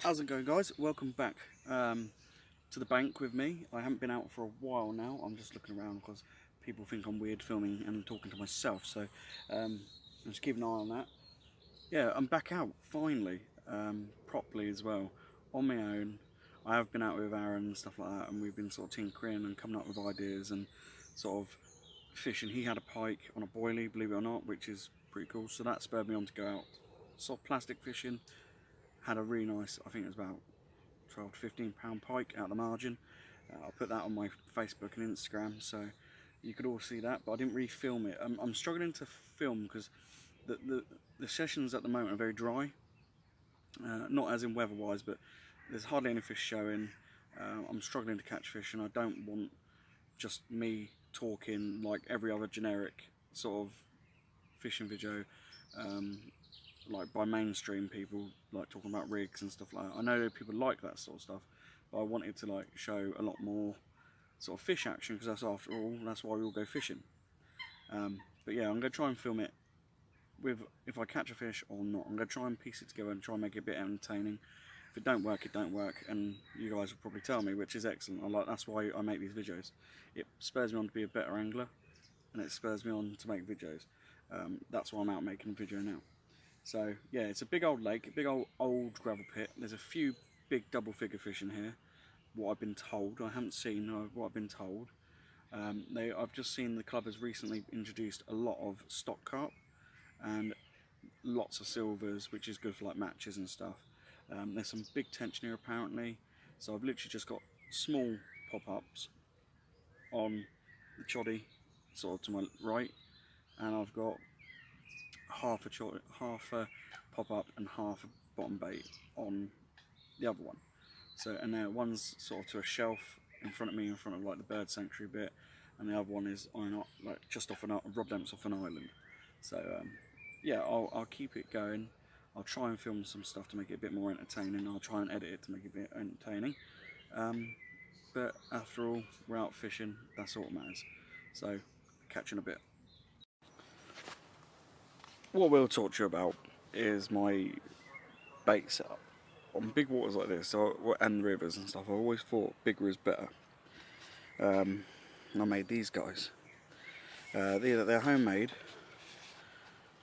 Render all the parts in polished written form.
How's it going, guys? Welcome back to the bank with me. I haven't been out for a while now. I'm just looking around because people think I'm weird filming and talking to myself. So just keep an eye on that. Yeah, I'm back out finally, properly as well, on my own. I have been out with Aaron and stuff like that, and we've been sort of tinkering and coming up with ideas and sort of fishing. He had a pike on a boilie, believe it or not, which is pretty cool. So that spurred me on to go out sort of plastic fishing. Had a really nice, I think it was about 12 to 15 pound pike out the margin. I'll put that on my Facebook and Instagram so you could all see that, but I didn't really film it. I'm struggling to film because the sessions at the moment are very dry, not as in weather wise, but there's hardly any fish showing. I'm struggling to catch fish and I don't want just me talking like every other generic sort of fishing video, um, like by mainstream people, like talking about rigs and stuff like that. I know people like that sort of stuff, but I wanted to like show a lot more sort of fish action because that's, after all, that's why we all go fishing. But yeah, I'm gonna try and film it with, if I catch a fish or not. I'm gonna try and piece it together and try and make it a bit entertaining. If it don't work, it don't work, and you guys will probably tell me, which is excellent. That's why I make these videos. It spurs me on to be a better angler, and it spurs me on to make videos. That's why I'm out making a video now. So yeah, it's a big old lake, a big old gravel pit. There's a few big double figure fish in here. What I've been told, I haven't seen. What I've been told. I've just seen the club has recently introduced a lot of stock carp and lots of silvers, which is good for like matches and stuff. There's some big tension here apparently. So I've literally just got small pop-ups on the choddy, sort of to my right, and I've got half a pop up and half a bottom bait on the other one. So, and now one's sort of to a shelf in front of me, in front of like the bird sanctuary bit, and the other one is on like just off Rob Demp's off an island. So yeah, I'll keep it going. I'll try and film some stuff to make it a bit more entertaining. I'll try and edit it to make it a bit entertaining. But after all, we're out fishing. That's all that matters. So catch you in a bit. What we'll talk to you about is my bait setup. On big waters like this, and rivers and stuff, I always thought bigger is better. I made these guys. They're homemade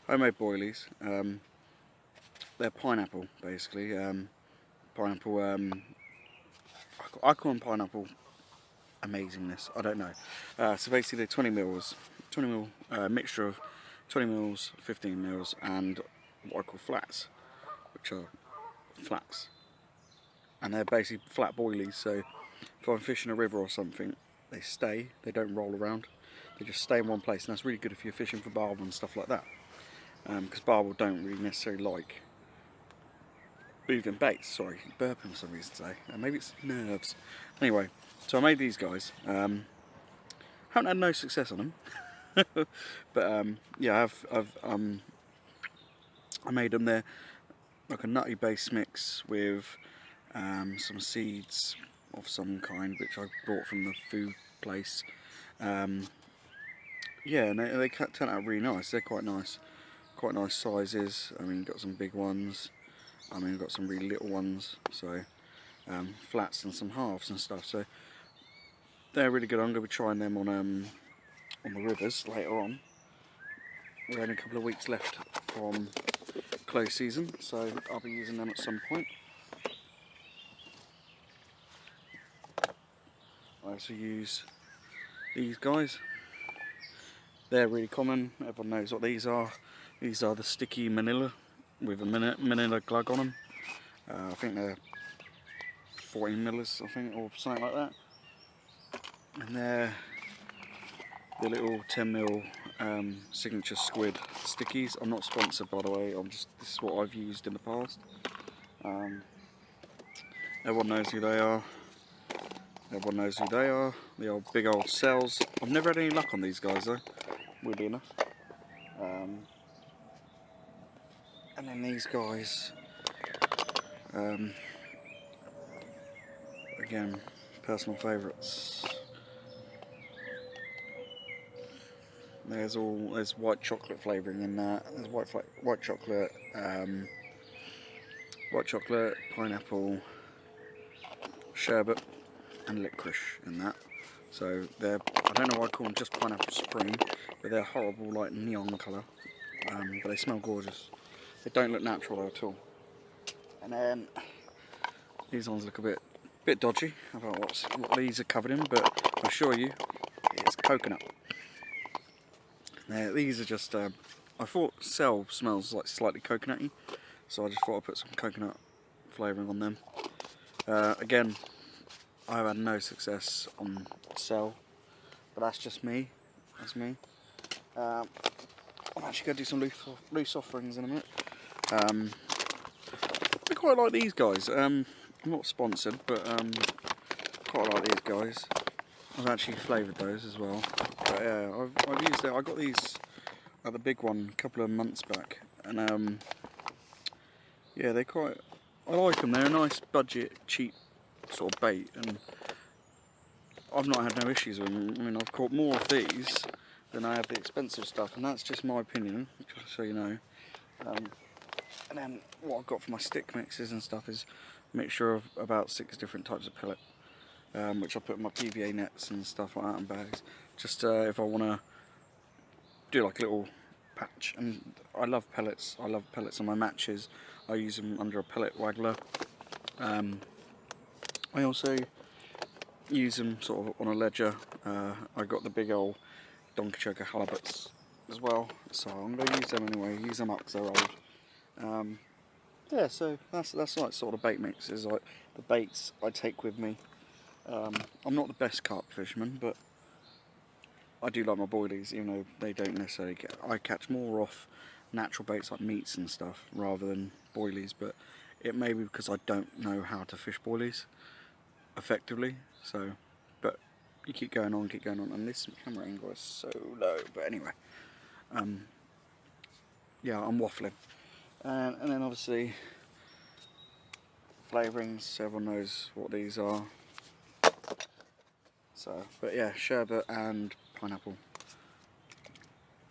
boilies. They're pineapple, basically. Pineapple. I call them pineapple amazingness. I don't know. So basically, they're 20 mils, 20 mil mixture of 20 mils, 15 mils, and what I call flats, which are flats, and they're basically flat boilies. So if I'm fishing a river or something, they stay, they don't roll around, they just stay in one place, and that's really good if you're fishing for barbel and stuff like that, because barbel don't really necessarily like moving baits. Sorry, burping for some reason today, maybe it's nerves. Anyway, so I made these guys. Haven't had no success on them, but yeah, I made them. They're like a nutty base mix with some seeds of some kind, which I bought from the food place. Yeah, and they turn out really nice. They're quite nice sizes. I mean, got some big ones. I mean, got some really little ones. So flats and some halves and stuff. So they're really good. I'm going to be trying them on the rivers later on. We're only a couple of weeks left from close season, so I'll be using them at some point. I also use these guys. They're really common. Everyone knows what these are. These are the sticky manila with a manila glug on them. I think they're 14 millers, I think, or something like that. And they're the little 10 mil signature squid stickies. I'm not sponsored, by the way. This is what I've used in the past. Everyone knows who they are. Everyone knows who they are. The old big old cells. I've never had any luck on these guys though, weirdly enough. And then these guys, again, personal favourites. There's white chocolate flavouring in that. There's white chocolate, white chocolate, pineapple, sherbet and licorice in that. So they're, I don't know why I call them just pineapple supreme, but they're horrible like neon colour, but they smell gorgeous. They don't look natural though at all. And then these ones look a bit dodgy about what these are covered in, but I assure you it's coconut. Now, these are just, I thought Cell smells like slightly coconutty, so I just thought I'd put some coconut flavouring on them. Again, I've had no success on Cell, but that's just me. That's me. I'm actually going to do some loose offerings in a minute. I quite like these guys. I'm not sponsored, but quite like these guys. I've actually flavoured those as well. But yeah, I've used it. I got these at the big one a couple of months back, and yeah, they're quite. I like them. They're a nice budget, cheap sort of bait, and I've not had no issues with them. I mean, I've caught more of these than I have the expensive stuff, and that's just my opinion, just so you know. And then what I've got for my stick mixes and stuff is a mixture of about 6 different types of pellet, which I put in my PVA nets and stuff like that in bags, just if I want to do like a little patch. And I love pellets. I love pellets on my matches. I use them under a pellet waggler. I also use them sort of on a ledger. I got the big old Donkey Choker halibuts as well, so I'm going to use them anyway. Use them up because they're old. Yeah, so that's like sort of bait mix. Is like the baits I take with me. I'm not the best carp fisherman, but I do like my boilies, even though they don't necessarily get. I catch more off natural baits like meats and stuff rather than boilies, but it may be because I don't know how to fish boilies effectively. So, but you keep going on, and this camera angle is so low. But anyway, yeah, I'm waffling, and then obviously flavourings. So everyone knows what these are. So, but yeah, sherbet and pineapple.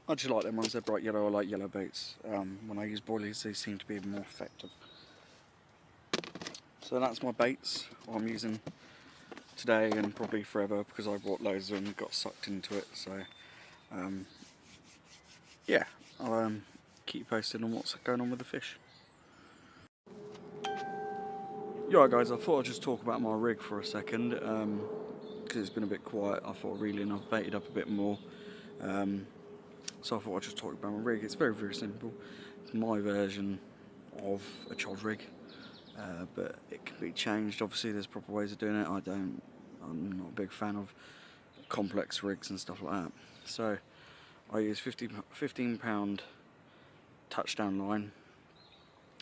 I just like them ones. They're bright yellow. I like yellow baits. When I use boilies, they seem to be more effective. So that's my baits. What I'm using today and probably forever, because I bought loads of them and got sucked into it. So yeah, I'll keep you posted on what's going on with the fish. Yeah, guys, I thought I'd just talk about my rig for a second, because it's been a bit quiet. I thought reeling, I've baited up a bit more, so I thought I'd just talk about my rig. It's very, very simple. It's my version of a chod rig, but it can be changed. Obviously there's proper ways of doing it. I'm not a big fan of complex rigs and stuff like that. So I use 15 pound touchdown line,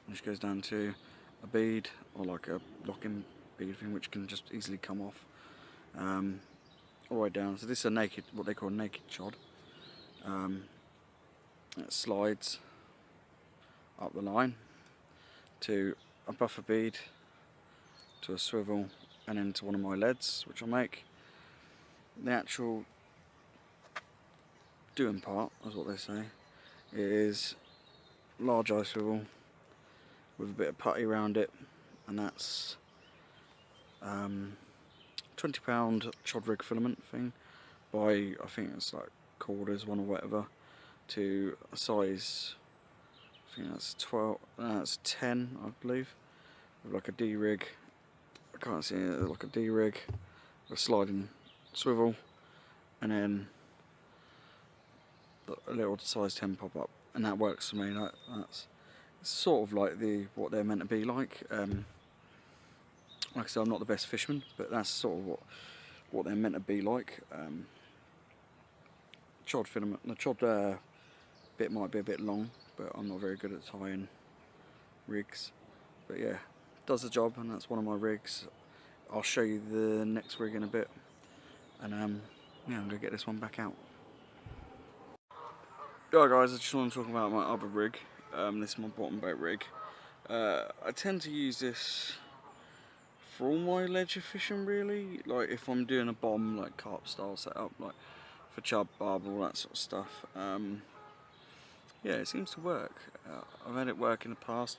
which goes down to a bead or like a locking bead thing, which can just easily come off, all the way down. So this is a naked, what they call a naked chod. It slides up the line to a buffer bead, to a swivel, and then to one of my leads, which I make. The actual doing part, is what they say, is large eye swivel with a bit of putty around it, and that's 20 pound chod rig filament thing by, I think it's like quarters, one or whatever, to a size, I think that's 12, that's 10 I believe, with like a D rig. I can't see it, like a D rig, a sliding swivel, and then a little size 10 pop up, and that works for me. That's sort of like what they're meant to be like. Like I said, I'm not the best fisherman, but that's sort of what they're meant to be like. Chod filament, the chod bit might be a bit long, but I'm not very good at tying rigs. But yeah, does the job, and that's one of my rigs. I'll show you the next rig in a bit, and yeah, I'm gonna get this one back out. Alright guys, I just want to talk about my other rig. This is my bottom boat rig. I tend to use this for all my ledger fishing really. Like if I'm doing a bomb, like carp style setup, like for chub, barb, all that sort of stuff. Yeah, it seems to work. I've had it work in the past.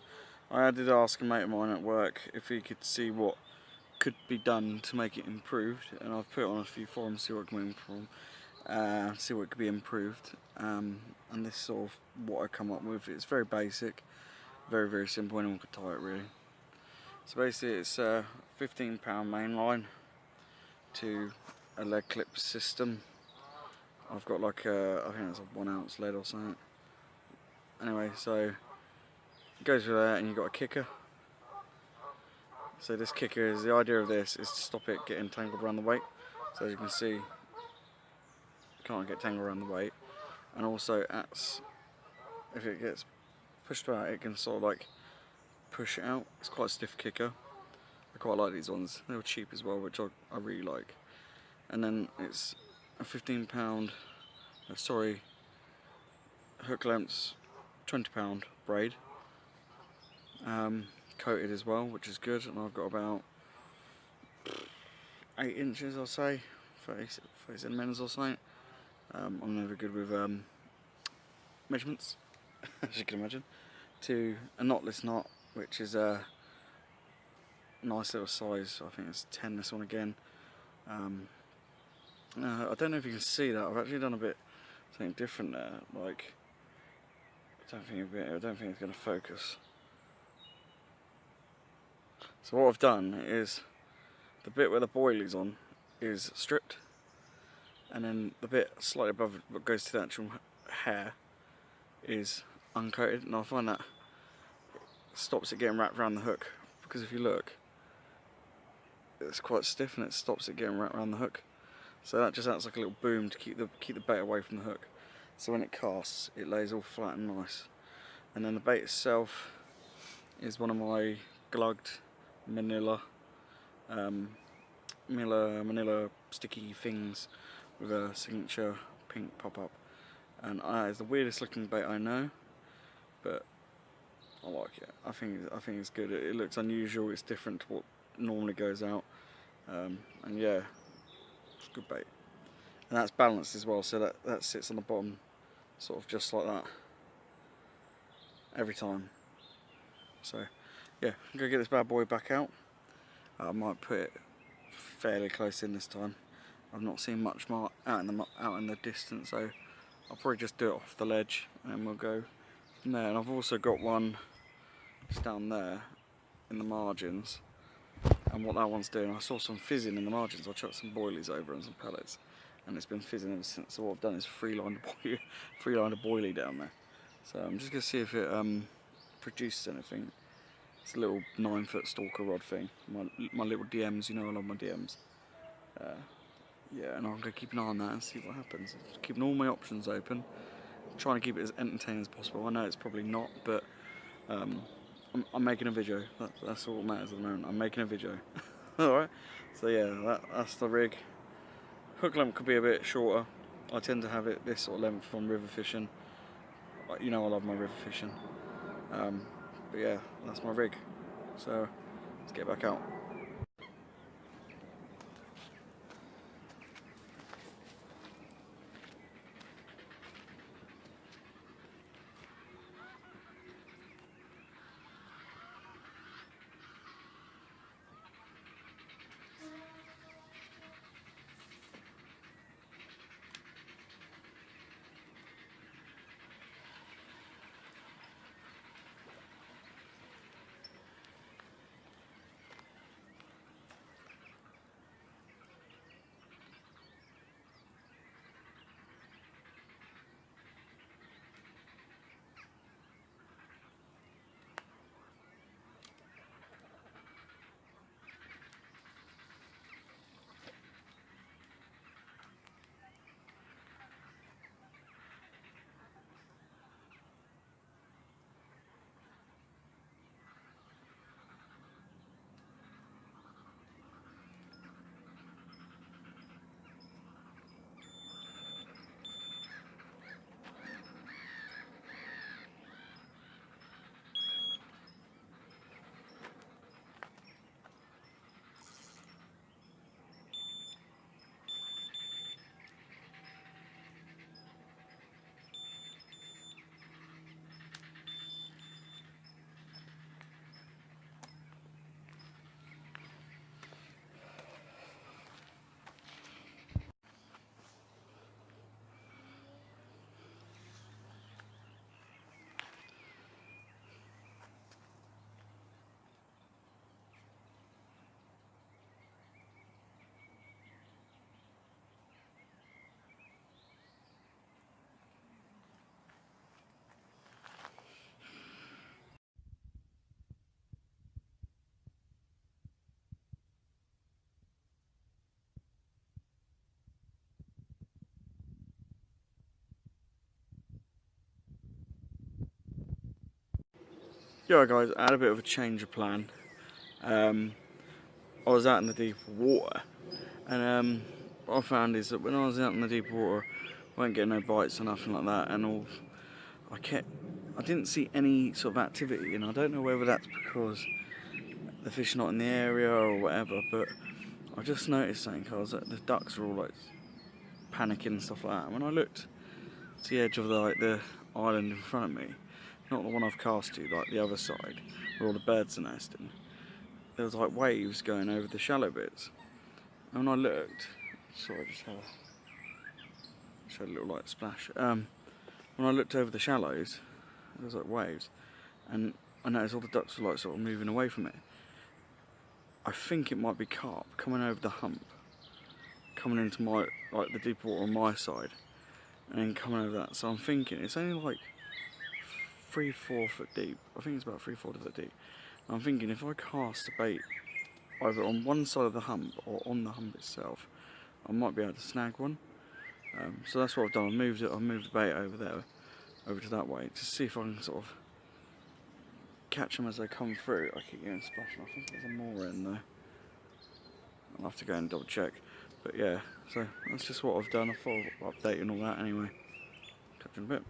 I did ask a mate of mine at work if he could see what could be done to make it improved, and I've put it on a few forums, see what can improve, see what could be improved, and this is sort of what I come up with. It's very basic, very simple, anyone could tie it really. So basically it's a £15 main line to a lead clip system. I've got like I think it's a 1 ounce lead or something. Anyway, so it goes with that, and you've got a kicker. So this kicker is, the idea of this is to stop it getting tangled around the weight. So as you can see, you can't get tangled around the weight, and also if it gets pushed out, it can sort of like push it out. It's quite a stiff kicker. I quite like these ones. They were cheap as well, which I really like. And then it's a £15, hook lengths, £20 braid, coated as well, which is good. And I've got about 8 inches, I'll say, 30 centimetres or something. I'm never good with measurements, as you can imagine. To a knotless knot, which is a nice little size. I think it's 10, this one again. I don't know if you can see that. I've actually done a bit something different there. Like, I don't think it's going to focus. So what I've done is the bit where the boilie's on is stripped, and then the bit slightly above what goes to the actual hair is uncoated, and I find that stops it getting wrapped around the hook, because if you look, it's quite stiff and it stops it getting wrapped around the hook. So that just acts like a little boom to keep the bait away from the hook. So when it casts, it lays all flat and nice. And then the bait itself is one of my glugged manila sticky things with a signature pink pop-up. And it's the weirdest looking bait I know, but I like it. I think it's good. It looks unusual. It's different to what normally goes out, and yeah, it's a good bait. And that's balanced as well, so that sits on the bottom, sort of just like that, every time. So yeah, I'm gonna get this bad boy back out. I might put it fairly close in this time. I've not seen much more out in the distance, so I'll probably just do it off the ledge, and then we'll go from there. And I've also got one just down there in the margins, and what that one's doing, I saw some fizzing in the margins. I chucked some boilies over and some pellets, and it's been fizzing ever since. So what I've done is free-lined a boilie down there. So I'm just going to see if it produces anything. It's a little 9-foot stalker rod thing. My little DMs, you know I love my DMs. Yeah, and I'm going to keep an eye on that and see what happens. Just keeping all my options open, trying to keep it as entertaining as possible. I know it's probably not, but I'm making a video. That's all that matters at the moment. I'm making a video. Alright, so yeah, that's the rig. Hook length could be a bit shorter. I tend to have it this sort of length from river fishing. You know I love my river fishing. But yeah, that's my rig. So let's get back out. Yeah guys, I had a bit of a change of plan. I was out in the deep water, and what I found is that when I was out in the deep water, I weren't getting no bites or nothing like that, and I didn't see any sort of activity, and I don't know whether that's because the fish are not in the area or whatever, but I just noticed something. I was that the ducks were all like panicking and stuff like that. And when I looked to the edge of the island in front of me, not the one I've cast to, like the other side, where all the birds are nesting, there was like waves going over the shallow bits. And when I looked, sorry, I just had a little light splash. When I looked over the shallows, there was like waves, and I noticed all the ducks were like sort of moving away from it. I think it might be carp coming over the hump, coming into my, like the deep water on my side, and then coming over that. So I'm thinking it's only like 3-4 foot deep. I think it's about 3-4 foot deep. And I'm thinking if I cast a bait either on one side of the hump or on the hump itself, I might be able to snag one. So that's what I've done. I've moved the bait over there, over to that way, to see if I can sort of catch them as they come through. I keep getting splashing. I think there's a more in though. I'll have to go and double check. But yeah, so that's just what I've done. I thought I'd update you and all that anyway. Catch you in a bit.